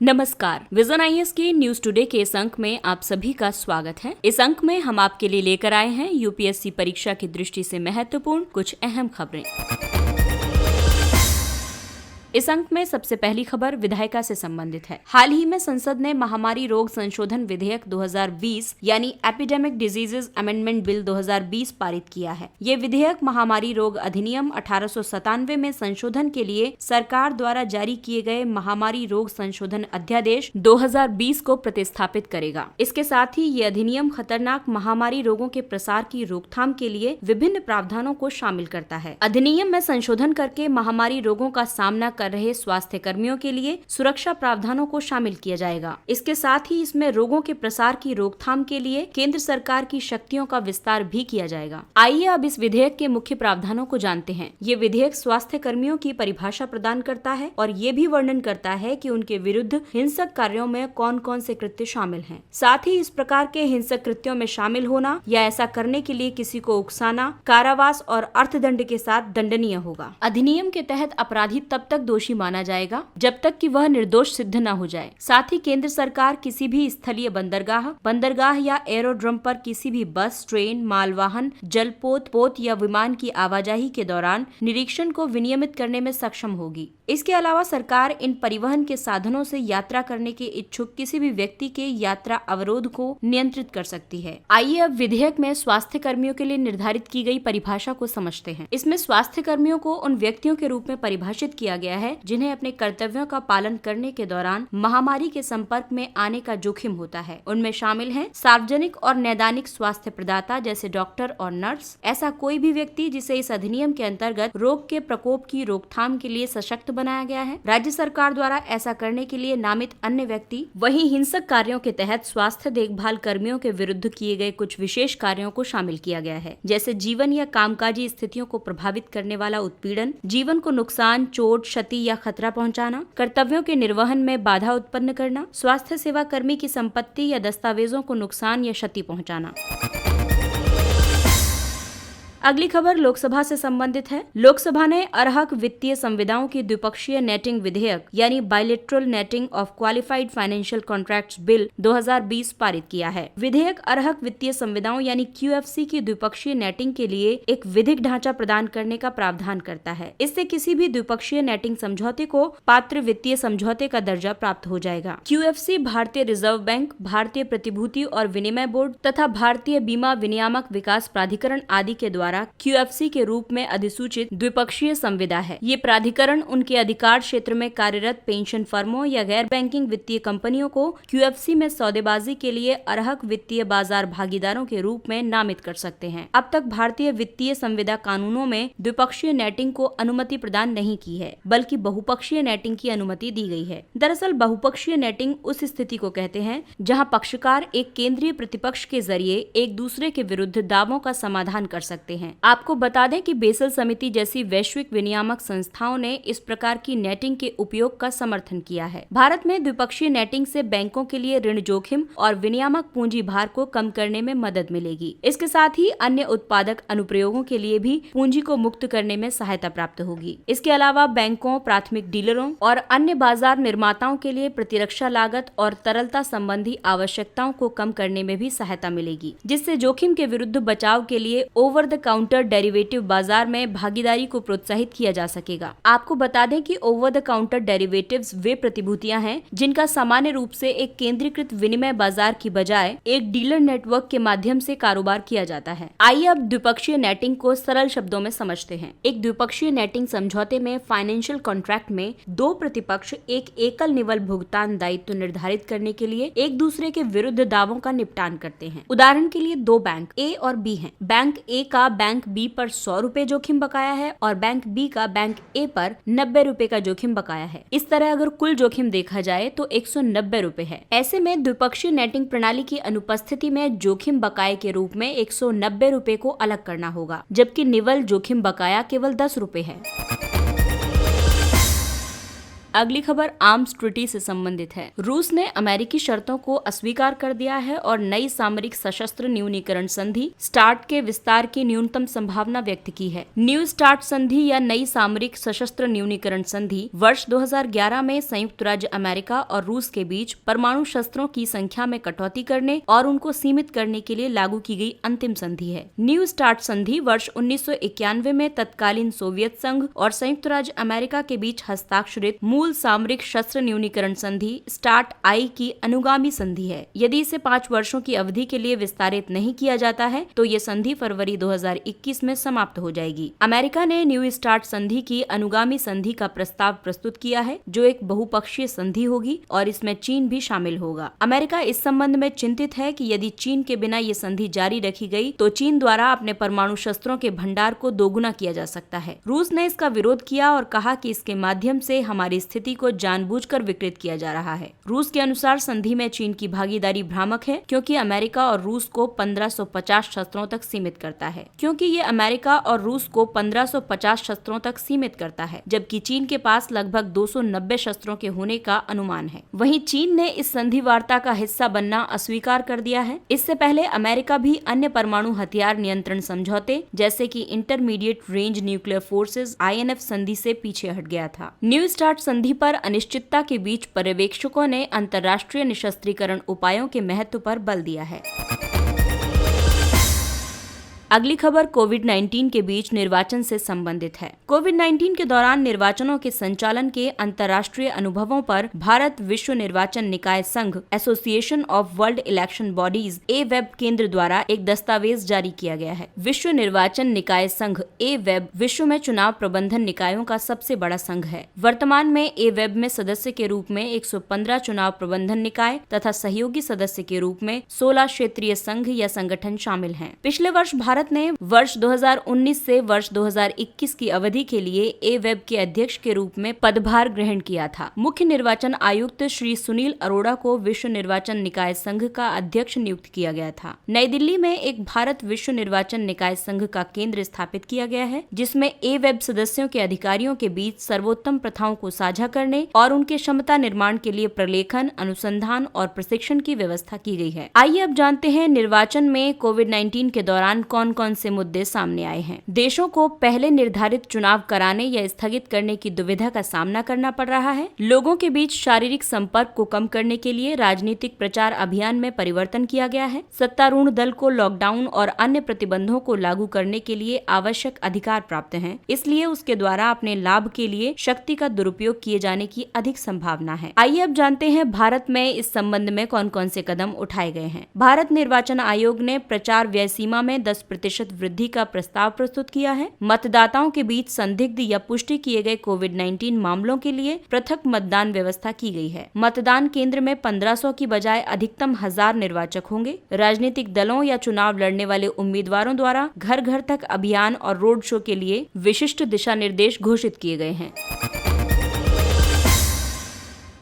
नमस्कार, vision IAS के news today के इस अंक में आप सभी का स्वागत है। इस अंक में हम आपके लिए लेकर आए हैं यूपीएससी परीक्षा की दृष्टि से महत्वपूर्ण कुछ अहम खबरें। इस अंक में सबसे पहली खबर विधायिका से संबंधित है। हाल ही में संसद ने महामारी रोग संशोधन विधेयक 2020 यानी एपिडेमिक डिजीजेज अमेंडमेंट बिल 2020 पारित किया है। ये विधेयक महामारी रोग अधिनियम 1897 में संशोधन के लिए सरकार द्वारा जारी किए गए महामारी रोग संशोधन अध्यादेश 2020 को प्रतिस्थापित करेगा। इसके साथ ही ये अधिनियम खतरनाक महामारी रोगों के प्रसार की रोकथाम के लिए विभिन्न प्रावधानों को शामिल करता है। अधिनियम में संशोधन करके महामारी रोगों का सामना कर रहे स्वास्थ्य कर्मियों के लिए सुरक्षा प्रावधानों को शामिल किया जाएगा। इसके साथ ही इसमें रोगों के प्रसार की रोकथाम के लिए केंद्र सरकार की शक्तियों का विस्तार भी किया जाएगा। आइए अब इस विधेयक के मुख्य प्रावधानों को जानते हैं। ये विधेयक स्वास्थ्य कर्मियों की परिभाषा प्रदान करता है और ये भी वर्णन करता है कि उनके विरुद्ध हिंसक कार्यों में कौन कौन से कृत्य शामिल हैं। साथ ही इस प्रकार के हिंसक कृत्यों में शामिल होना या ऐसा करने के लिए किसी को उकसाना कारावास और अर्थदंड के साथ दंडनीय होगा। अधिनियम के तहत अपराधी तब तक दोषी माना जाएगा जब तक कि वह निर्दोष सिद्ध न हो जाए। साथ ही केंद्र सरकार किसी भी स्थलीय बंदरगाह या एरोड्रम पर किसी भी बस, ट्रेन, मालवाहन, जलपोत या विमान की आवाजाही के दौरान निरीक्षण को विनियमित करने में सक्षम होगी। इसके अलावा सरकार इन परिवहन के साधनों से यात्रा करने के इच्छुक किसी भी व्यक्ति के यात्रा अवरोध को नियंत्रित कर सकती है। आइए अब विधेयक में स्वास्थ्य कर्मियों के लिए निर्धारित की गई परिभाषा को समझते हैं। इसमें स्वास्थ्य कर्मियों को उन व्यक्तियों के रूप में परिभाषित किया गया है जिन्हें अपने कर्तव्यों का पालन करने के दौरान महामारी के संपर्क में आने का जोखिम होता है। उनमें शामिल हैं सार्वजनिक और नैदानिक स्वास्थ्य प्रदाता जैसे डॉक्टर और नर्स, ऐसा कोई भी व्यक्ति जिसे इस अधिनियम के अंतर्गत रोग के प्रकोप की रोकथाम के लिए सशक्त बनाया गया है। राज्य सरकार द्वारा ऐसा करने के लिए नामित अन्य व्यक्ति। वहीं हिंसक कार्यों के तहत स्वास्थ्य देखभाल कर्मियों के विरुद्ध किए गए कुछ विशेष कार्यों को शामिल किया गया है, जैसे जीवन या कामकाजी स्थितियों को प्रभावित करने वाला उत्पीड़न, जीवन को नुकसान, चोट, क्षति या खतरा पहुंचाना, कर्तव्यों के निर्वहन में बाधा उत्पन्न करना, स्वास्थ्य सेवा कर्मी की संपत्ति या दस्तावेजों को नुकसान या क्षति पहुंचाना। अगली खबर लोकसभा से संबंधित है। लोकसभा ने अर्हक वित्तीय संविदाओं की द्विपक्षीय नेटिंग विधेयक यानी bilateral netting of qualified financial contracts bill 2020 पारित किया है। विधेयक अर्हक वित्तीय संविदाओं यानी क्यूएफसी की द्विपक्षीय नेटिंग के लिए एक विधिक ढांचा प्रदान करने का प्रावधान करता है। इससे किसी भी द्विपक्षीय नेटिंग समझौते को पात्र वित्तीय समझौते का दर्जा प्राप्त हो जाएगा। क्यूएफसी भारतीय रिजर्व बैंक, भारतीय प्रतिभूति और विनिमय बोर्ड तथा भारतीय बीमा विनियामक विकास प्राधिकरण आदि के द्वारा क्यूएफसी के रूप में अधिसूचित द्विपक्षीय संविदा है। ये प्राधिकरण उनके अधिकार क्षेत्र में कार्यरत पेंशन फर्मों या गैर बैंकिंग वित्तीय कंपनियों को क्यूएफसी में सौदेबाजी के लिए अर्हक वित्तीय बाजार भागीदारों के रूप में नामित कर सकते हैं। अब तक भारतीय वित्तीय संविदा कानूनों में द्विपक्षीय नेटिंग को अनुमति प्रदान नहीं की है, बल्कि बहुपक्षीय नेटिंग की अनुमति दी गई है। दरअसल बहुपक्षीय नेटिंग उस स्थिति को कहते हैं जहां पक्षकार एक केंद्रीय प्रतिपक्ष के जरिए एक दूसरे के विरुद्ध दावों का समाधान कर सकते हैं। आपको बता दें कि बेसल समिति जैसी वैश्विक विनियामक संस्थाओं ने इस प्रकार की नेटिंग के उपयोग का समर्थन किया है। भारत में द्विपक्षीय नेटिंग से बैंकों के लिए ऋण जोखिम और विनियामक पूंजी भार को कम करने में मदद मिलेगी। इसके साथ ही अन्य उत्पादक अनुप्रयोगों के लिए भी पूंजी को मुक्त करने में सहायता प्राप्त होगी। इसके अलावा बैंकों, प्राथमिक डीलरों और अन्य बाजार निर्माताओं के लिए प्रतिरक्षा लागत और तरलता संबंधी आवश्यकताओं को कम करने में भी सहायता मिलेगी, जिससे जोखिम के विरुद्ध बचाव के लिए ओवर द काउंटर डेरिवेटिव बाजार में भागीदारी को प्रोत्साहित किया जा सकेगा। आपको बता दें कि ओवर द काउंटर डेरिवेटिव्स वे प्रतिभूतियां हैं जिनका सामान्य रूप से एक केंद्रीकृत विनिमय बाजार की बजाय एक डीलर नेटवर्क के माध्यम से कारोबार किया जाता है। आइए अब द्विपक्षीय नेटिंग को सरल शब्दों में समझते हैं। एक द्विपक्षीय नेटिंग समझौते में फाइनेंशियल कॉन्ट्रैक्ट में दो प्रतिपक्ष एक एकल निवल भुगतान दायित्व निर्धारित करने के लिए एक दूसरे के विरुद्ध दावों का निपटान करते हैं। उदाहरण के लिए दो बैंक ए और बी हैं। बैंक ए का बैंक बी पर 100 रुपए जोखिम बकाया है और बैंक बी का बैंक ए पर 90 रुपए का जोखिम बकाया है। इस तरह अगर कुल जोखिम देखा जाए तो 190 रुपए है। ऐसे में द्विपक्षीय नेटिंग प्रणाली की अनुपस्थिति में जोखिम बकाये के रूप में 190 रुपए को अलग करना होगा, जबकि निवल जोखिम बकाया केवल 10 रुपए है। अगली खबर आर्म्स ट्रीटी से संबंधित है। रूस ने अमेरिकी शर्तों को अस्वीकार कर दिया है और नई सामरिक सशस्त्र न्यूनीकरण संधि स्टार्ट के विस्तार की न्यूनतम संभावना व्यक्त की है। न्यू स्टार्ट संधि या नई सामरिक सशस्त्र न्यूनीकरण संधि वर्ष 2011 में संयुक्त राज्य अमेरिका और रूस के बीच परमाणु शस्त्रों की संख्या में कटौती करने और उनको सीमित करने के लिए लागू की गई अंतिम संधि है। न्यू स्टार्ट संधि वर्ष 1991 में तत्कालीन सोवियत संघ और संयुक्त राज्य अमेरिका के बीच हस्ताक्षरित मूल सामरिक शस्त्र न्यूनीकरण संधि स्टार्ट आई की अनुगामी संधि है। यदि इसे 5 वर्षों की अवधि के लिए विस्तारित नहीं किया जाता है तो ये संधि फरवरी 2021 में समाप्त हो जाएगी। अमेरिका ने न्यू स्टार्ट संधि की अनुगामी संधि का प्रस्ताव प्रस्तुत किया है, जो एक बहुपक्षीय संधि होगी और इसमें चीन भी शामिल होगा। अमेरिका इस संबंध में चिंतित है कि यदि चीन के बिना ये संधि जारी रखी गई तो चीन द्वारा अपने परमाणु शस्त्रों के भंडार को दोगुना किया जा सकता है। रूस ने इसका विरोध किया और कहा कि इसके माध्यम से हमारी स्थिति को जानबूझकर विकृत किया जा रहा है। रूस के अनुसार संधि में चीन की भागीदारी भ्रामक है क्योंकि अमेरिका और रूस को 1550 शस्त्रों तक सीमित करता है, जबकि चीन के पास लगभग 290 शस्त्रों के होने का अनुमान है। वहीं चीन ने इस संधि वार्ता का हिस्सा बनना अस्वीकार कर दिया है। इससे पहले अमेरिका भी अन्य परमाणु हथियार नियंत्रण समझौते जैसे कि intermediate range nuclear forces INF संधि से पीछे हट गया था। न्यू स्टार्ट संधि पर अनिश्चितता के बीच पर्यवेक्षकों ने अंतर्राष्ट्रीय निशस्त्रीकरण उपायों के महत्व पर बल दिया है। अगली खबर कोविड-19 के बीच निर्वाचन से संबंधित है। कोविड-19 के दौरान निर्वाचनों के संचालन के अंतर्राष्ट्रीय अनुभवों पर भारत विश्व निर्वाचन निकाय संघ association of world election bodies AWEB केंद्र द्वारा एक दस्तावेज जारी किया गया है। विश्व निर्वाचन निकाय संघ AWEB विश्व में चुनाव प्रबंधन निकायों का सबसे बड़ा संघ है। वर्तमान में AWEB में सदस्य के रूप में 115 चुनाव प्रबंधन निकाय तथा सहयोगी सदस्य के रूप में 16 क्षेत्रीय संघ या संगठन शामिल हैं। पिछले वर्ष भारत ने वर्ष 2019 से वर्ष 2021 की अवधि के लिए AWEB के अध्यक्ष के रूप में पदभार ग्रहण किया था। मुख्य निर्वाचन आयुक्त श्री सुनील अरोड़ा को विश्व निर्वाचन निकाय संघ का अध्यक्ष नियुक्त किया गया था। नई दिल्ली में एक भारत विश्व निर्वाचन निकाय संघ का केंद्र स्थापित किया गया है, जिसमें AWEB सदस्यों के अधिकारियों के बीच सर्वोत्तम प्रथाओं को साझा करने और उनके क्षमता निर्माण के लिए प्रलेखन, अनुसंधान और प्रशिक्षण की व्यवस्था की गई है। आइए अब जानते हैं निर्वाचन में कोविड-19 के दौरान कौन से मुद्दे सामने आए हैं। देशों को पहले निर्धारित चुनाव कराने या स्थगित करने की दुविधा का सामना करना पड़ रहा है। लोगों के बीच शारीरिक संपर्क को कम करने के लिए राजनीतिक प्रचार अभियान में परिवर्तन किया गया है। सत्तारूढ़ दल को लॉकडाउन और अन्य प्रतिबंधों को लागू करने के लिए आवश्यक अधिकार प्राप्त हैं, इसलिए उसके द्वारा अपने लाभ के लिए शक्ति का दुरुपयोग किए जाने की अधिक संभावना है। आइए अब जानते हैं भारत में इस संबंध में कौन कौन से कदम उठाए गए हैं। भारत निर्वाचन आयोग ने प्रचार व्यय सीमा में 10% वृद्धि का प्रस्ताव प्रस्तुत किया है। मतदाताओं के बीच संदिग्ध या पुष्टि किए गए कोविड-19 मामलों के लिए पृथक मतदान व्यवस्था की गई है। मतदान केंद्र में 1500 की बजाय अधिकतम 1000 निर्वाचक होंगे। राजनीतिक दलों या चुनाव लड़ने वाले उम्मीदवारों द्वारा घर घर तक अभियान और रोड शो के लिए विशिष्ट दिशा निर्देश घोषित किए गए हैं।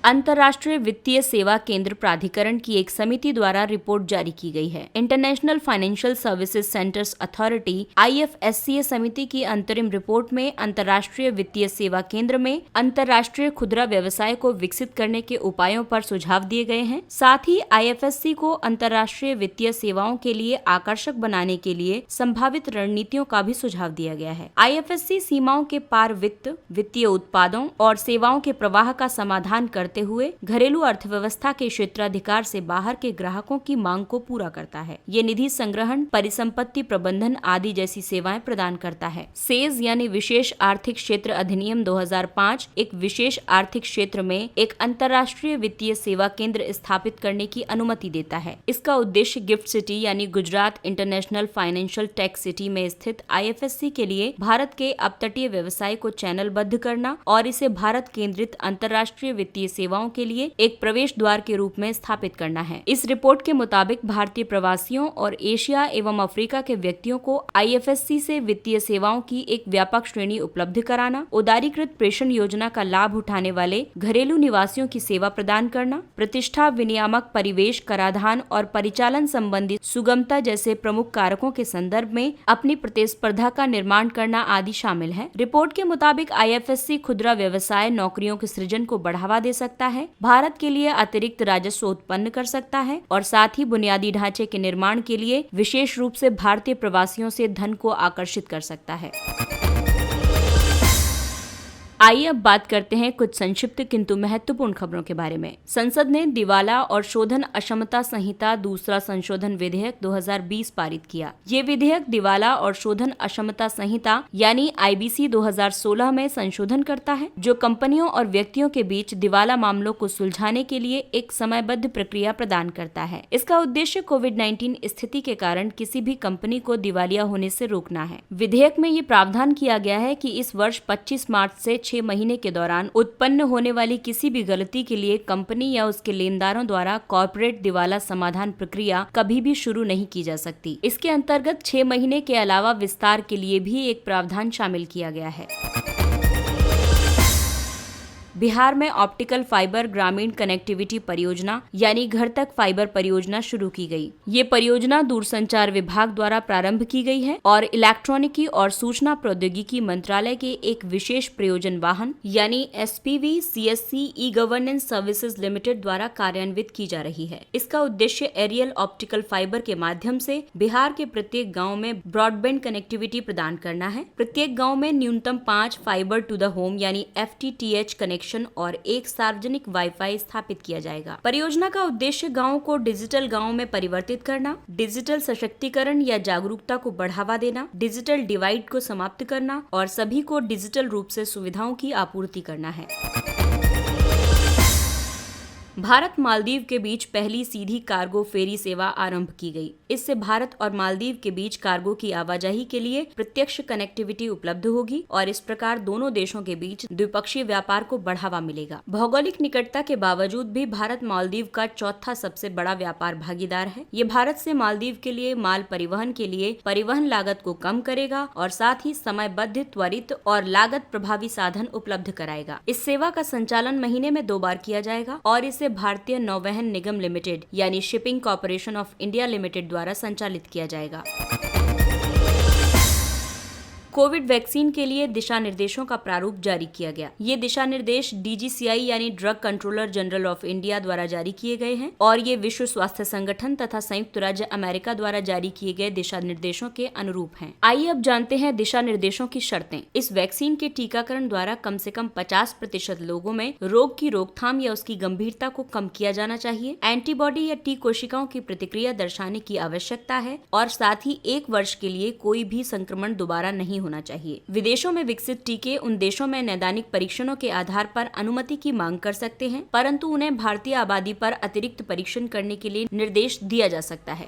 अंतर्राष्ट्रीय वित्तीय सेवा केंद्र प्राधिकरण की एक समिति द्वारा रिपोर्ट जारी की गई है। International financial services centres authority IFSCA समिति की अंतरिम रिपोर्ट में अंतर्राष्ट्रीय वित्तीय सेवा केंद्र में अंतर्राष्ट्रीय खुदरा व्यवसाय को विकसित करने के उपायों पर सुझाव दिए गए हैं। साथ ही IFSC को अंतर्राष्ट्रीय वित्तीय सेवाओं के लिए आकर्षक बनाने के लिए संभावित रणनीतियों का भी सुझाव दिया गया है। IFSC सीमाओं के पार वित्त, वित्तीय उत्पादों और सेवाओं के प्रवाह का समाधान करते हुए घरेलू अर्थव्यवस्था के क्षेत्राधिकार से बाहर के ग्राहकों की मांग को पूरा करता है। ये निधि संग्रहण, परिसंपत्ति प्रबंधन आदि जैसी सेवाएं प्रदान करता है। सेज यानी विशेष आर्थिक क्षेत्र अधिनियम 2005 एक विशेष आर्थिक क्षेत्र में एक अंतर्राष्ट्रीय वित्तीय सेवा केंद्र स्थापित करने की अनुमति देता है। इसका उद्देश्य गिफ्ट सिटी यानी Gujarat international financial tech city में स्थित IFSC के लिए भारत के अपतटीय व्यवसाय को चैनलबद्ध करना और इसे भारत केंद्रित अंतर्राष्ट्रीय वित्तीय सेवाओं के लिए एक प्रवेश द्वार के रूप में स्थापित करना है। इस रिपोर्ट के मुताबिक भारतीय प्रवासियों और एशिया एवं अफ्रीका के व्यक्तियों को IFSC से वित्तीय सेवाओं की एक व्यापक श्रेणी उपलब्ध कराना, उदारीकृत प्रेषण योजना का लाभ उठाने वाले घरेलू निवासियों की सेवा प्रदान करना, प्रतिष्ठा, विनियामक परिवेश, कराधान और परिचालन संबंधी सुगमता जैसे प्रमुख कारकों के संदर्भ में अपनी प्रतिस्पर्धा का निर्माण करना आदि शामिल है। रिपोर्ट के मुताबिक IFSC खुदरा व्यवसाय नौकरियों के सृजन को बढ़ावा दे सकता है, भारत के लिए अतिरिक्त राजस्व उत्पन्न कर सकता है और साथ ही बुनियादी ढांचे के निर्माण के लिए विशेष रूप से भारतीय प्रवासियों से धन को आकर्षित कर सकता है। आइए अब बात करते हैं कुछ संक्षिप्त किंतु महत्वपूर्ण खबरों के बारे में। संसद ने दिवाला और शोधन अक्षमता संहिता दूसरा संशोधन विधेयक 2020 पारित किया। ये विधेयक दिवाला और शोधन अक्षमता संहिता यानी IBC 2016 में संशोधन करता है, जो कंपनियों और व्यक्तियों के बीच दिवाला मामलों को सुलझाने के लिए एक समयबद्ध प्रक्रिया प्रदान करता है। इसका उद्देश्य कोविड-19 स्थिति के कारण किसी भी कंपनी को दिवालिया होने से रोकना है। विधेयक में ये प्रावधान किया गया है कि इस वर्ष 25 मार्च से 6 महीने के दौरान उत्पन्न होने वाली किसी भी गलती के लिए कंपनी या उसके लेनदारों द्वारा कॉर्पोरेट दिवाला समाधान प्रक्रिया कभी भी शुरू नहीं की जा सकती। इसके अंतर्गत 6 महीने के अलावा विस्तार के लिए भी एक प्रावधान शामिल किया गया है। बिहार में ऑप्टिकल फाइबर ग्रामीण कनेक्टिविटी परियोजना यानी घर तक फाइबर परियोजना शुरू की गई। ये परियोजना दूरसंचार विभाग द्वारा प्रारंभ की गई है और इलेक्ट्रॉनिकी और सूचना प्रौद्योगिकी मंत्रालय के एक विशेष प्रयोजन वाहन यानी SPV CSC e-governance services limited द्वारा कार्यान्वित की जा रही है। इसका उद्देश्य एरियल ऑप्टिकल फाइबर के माध्यम से बिहार के प्रत्येक गाँव में ब्रॉडबैंड कनेक्टिविटी प्रदान करना है। प्रत्येक गाँव में न्यूनतम 5 फाइबर टू द होम यानी FTTH कनेक्शन और एक सार्वजनिक वाईफाई स्थापित किया जाएगा। परियोजना का उद्देश्य गांवों को डिजिटल गांवों में परिवर्तित करना, डिजिटल सशक्तिकरण या जागरूकता को बढ़ावा देना, डिजिटल डिवाइड को समाप्त करना और सभी को डिजिटल रूप से सुविधाओं की आपूर्ति करना है। भारत मालदीव के बीच पहली सीधी कार्गो फेरी सेवा आरंभ की गई। इससे भारत और मालदीव के बीच कार्गो की आवाजाही के लिए प्रत्यक्ष कनेक्टिविटी उपलब्ध होगी और इस प्रकार दोनों देशों के बीच द्विपक्षीय व्यापार को बढ़ावा मिलेगा। भौगोलिक निकटता के बावजूद भी भारत मालदीव का चौथा सबसे बड़ा व्यापार भागीदार है। ये भारत से मालदीव के लिए माल परिवहन के लिए परिवहन लागत को कम करेगा और साथ ही समयबद्ध, त्वरित और लागत प्रभावी साधन उपलब्ध कराएगा। इस सेवा का संचालन महीने में 2 बार किया जाएगा और इसे भारतीय नौवहन निगम लिमिटेड यानी shipping corporation of India limited द्वारा संचालित किया जाएगा। कोविड वैक्सीन के लिए दिशा निर्देशों का प्रारूप जारी किया गया। ये दिशा निर्देश DGCI यानी drug controller general of India द्वारा जारी किए गए हैं और ये विश्व स्वास्थ्य संगठन तथा संयुक्त राज्य अमेरिका द्वारा जारी किए गए दिशा निर्देशों के अनुरूप हैं। आइए अब जानते हैं दिशा निर्देशों की शर्तें। इस वैक्सीन के टीकाकरण द्वारा कम से कम 50% लोगों में रोग की रोकथाम या उसकी गंभीरता को कम किया जाना चाहिए। एंटीबॉडी या T कोशिकाओं की प्रतिक्रिया दर्शाने की आवश्यकता है और साथ ही 1 वर्ष के लिए कोई भी संक्रमण दोबारा नहीं होना चाहिए। विदेशों में विकसित टीके उन देशों में नैदानिक परीक्षणों के आधार पर अनुमति की मांग कर सकते हैं, परंतु उन्हें भारतीय आबादी पर अतिरिक्त परीक्षण करने के लिए निर्देश दिया जा सकता है।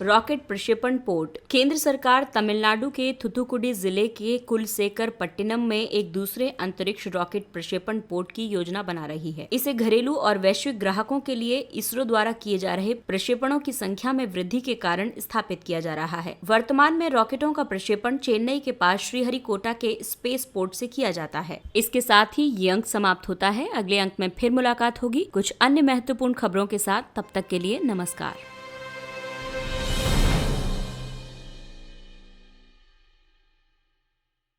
रॉकेट प्रक्षेपण पोर्ट। केंद्र सरकार तमिलनाडु के थुथुकुडी जिले के कुलसेकर पट्टिनम में एक दूसरे अंतरिक्ष रॉकेट प्रक्षेपण पोर्ट की योजना बना रही है। इसे घरेलू और वैश्विक ग्राहकों के लिए इसरो द्वारा किए जा रहे प्रक्षेपणों की संख्या में वृद्धि के कारण स्थापित किया जा रहा है। वर्तमान में रॉकेटों का प्रक्षेपण चेन्नई के पास श्रीहरिकोटा के स्पेस पोर्ट से किया जाता है। इसके साथ ही ये अंक समाप्त होता है। अगले अंक में फिर मुलाकात होगी कुछ अन्य महत्वपूर्ण खबरों के साथ। तब तक के लिए नमस्कार।